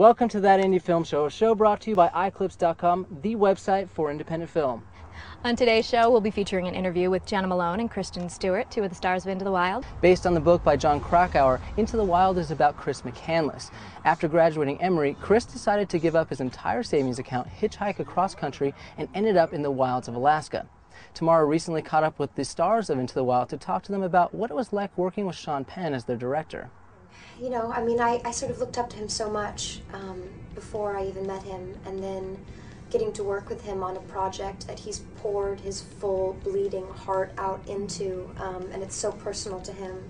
Welcome to That Indie Film Show, a show brought to you by iClips.com, the website for independent film. On today's show, we'll be featuring an interview with Jenna Malone and Kristen Stewart, two of the stars of Into the Wild. Based on the book by John Krakauer, Into the Wild is about Chris McCandless. After graduating Emory, Chris decided to give up his entire savings account, hitchhike across country, and ended up in the wilds of Alaska. Tamara recently caught up with the stars of Into the Wild to talk to them about what it was like working with Sean Penn as their director. You know, I mean, I sort of looked up to him so much before I even met him, and then getting to work with him on a project that he's poured his full bleeding heart out into, and it's so personal to him.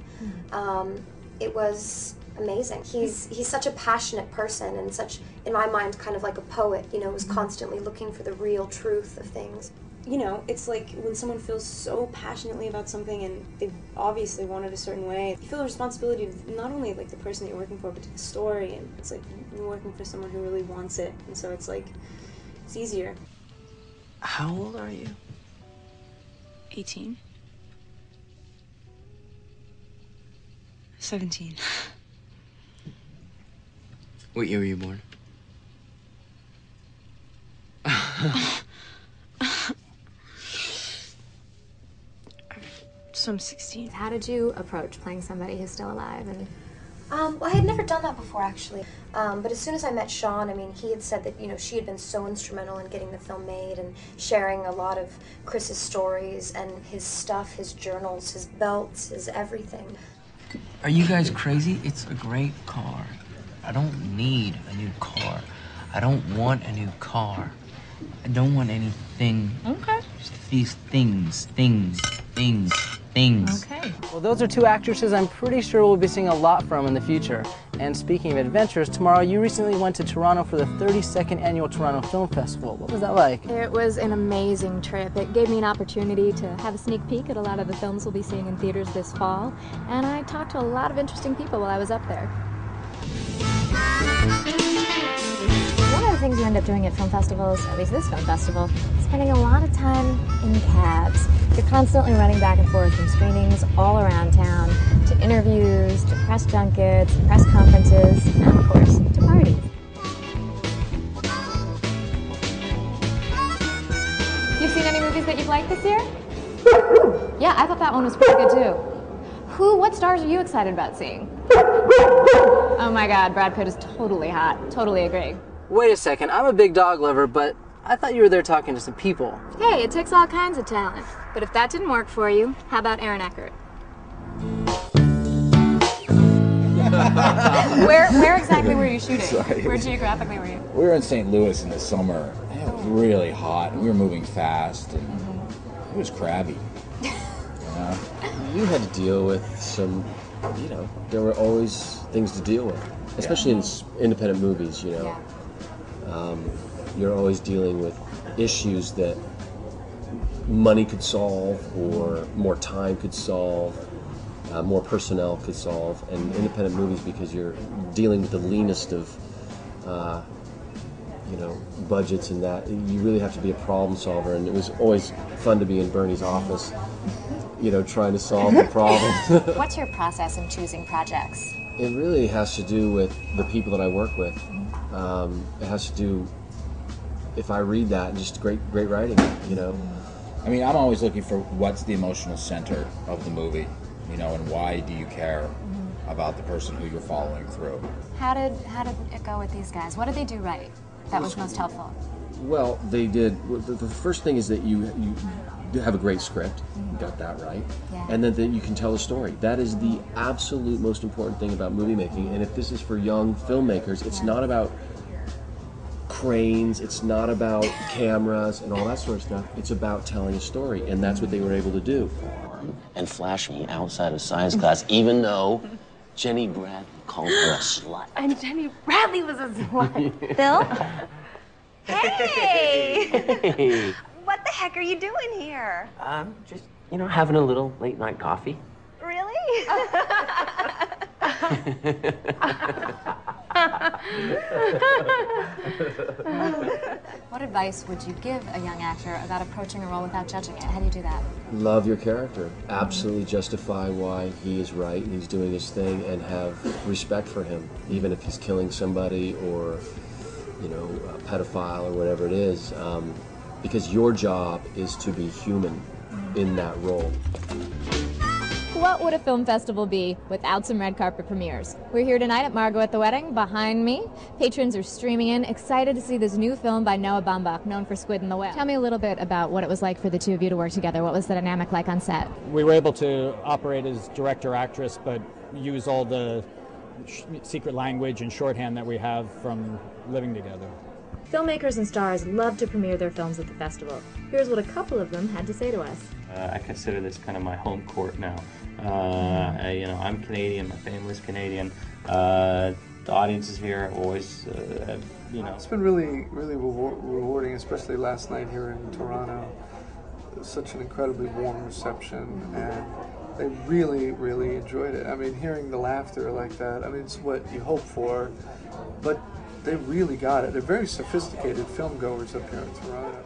It was amazing. He's such a passionate person, and such, in my mind, kind of like a poet, you know, who's constantly looking for the real truth of things. You know, it's like when someone feels so passionately about something and they obviously want it a certain way, you feel a responsibility to not only like the person that you're working for, but to the story, and it's like you're working for someone who really wants it, and so it's like, it's easier. How old are you? 18. 17. What year were you born? So I'm 16. How did you approach playing somebody who's still alive? And Well, I had never done that before, actually. But as soon as I met Sean, I mean, he had said that, you know, she had been so instrumental in getting the film made and sharing a lot of Chris's stories and his stuff, his journals, his belts, his everything. Are you guys crazy? It's a great car. I don't need a new car. I don't want a new car. I don't want anything. Okay. Just these things. Okay. Well, those are two actresses I'm pretty sure we'll be seeing a lot from in the future. And speaking of adventures, Tamara, you recently went to Toronto for the 32nd Annual Toronto Film Festival. What was that like? It was an amazing trip. It gave me an opportunity to have a sneak peek at a lot of the films we'll be seeing in theaters this fall, and I talked to a lot of interesting people while I was up there. One of the things you end up doing at film festivals, at least this film festival, is spending a lot of time in cabs. You're constantly running back and forth from screenings all around town, to interviews, to press junkets, press conferences, and of course, to parties. You've seen any movies that you've liked this year? Yeah, I thought that one was pretty good too. What stars are you excited about seeing? Oh my God, Brad Pitt is totally hot. Totally agree. Wait a second, I'm a big dog lover, but I thought you were there talking to some people. Hey, it takes all kinds of talent. But if that didn't work for you, how about Aaron Eckert? Where exactly were you shooting? Where geographically were you? We were in St. Louis in the summer. It was really hot, and we were moving fast, and it was crabby. You know? You had to deal with some, you know, there were always things to deal with, especially in independent movies, you know. Yeah. You're always dealing with issues that money could solve, or more time could solve, more personnel could solve, and independent movies, because you're dealing with the leanest of, you know, budgets and that, you really have to be a problem solver, and it was always fun to be in Bernie's office, you know, trying to solve the problem. What's your process in choosing projects? It really has to do with the people that I work with. It has to do, if I read that, and just great writing, you know. I mean, I'm always looking for what's the emotional center of the movie, you know, and why do you care about the person who you're following through. How did it go with these guys? What did they do right that was most helpful? Well, they did. The first thing is that you have a great script. You got that right. Yeah. And then that you can tell a story. That is the absolute most important thing about movie making. And if this is for young filmmakers, it's not about cranes, it's not about cameras and all that sort of stuff. It's about telling a story, and that's what they were able to do. And flash me outside of science class, even though Jenny Bradley called her a slut. And Jenny Bradley was a slut. Bill? Hey! What the heck are you doing here? Just, you know, having a little late night coffee. Really? What advice would you give a young actor about approaching a role without judging it? How do you do that? Love your character. Absolutely justify why he is right and he's doing his thing, and have respect for him, even if he's killing somebody or, you know, a pedophile or whatever it is, because your job is to be human in that role. What would a film festival be without some red carpet premieres? We're here tonight at Margot at the Wedding. Behind me, patrons are streaming in, excited to see this new film by Noah Baumbach, known for Squid and the Whale. Tell me a little bit about what it was like for the two of you to work together. What was the dynamic like on set? We were able to operate as director-actress, but use all the secret language and shorthand that we have from living together. Filmmakers and stars love to premiere their films at the festival. Here's what a couple of them had to say to us. I consider this kind of my home court now. You know, I'm Canadian, my family's Canadian. The audience is here, always, you know. It's been really rewarding, especially last night here in Toronto. It was such an incredibly warm reception, and they really enjoyed it. I mean, hearing the laughter like that, I mean, it's what you hope for, but they really got it. They're very sophisticated film goers up here in Toronto.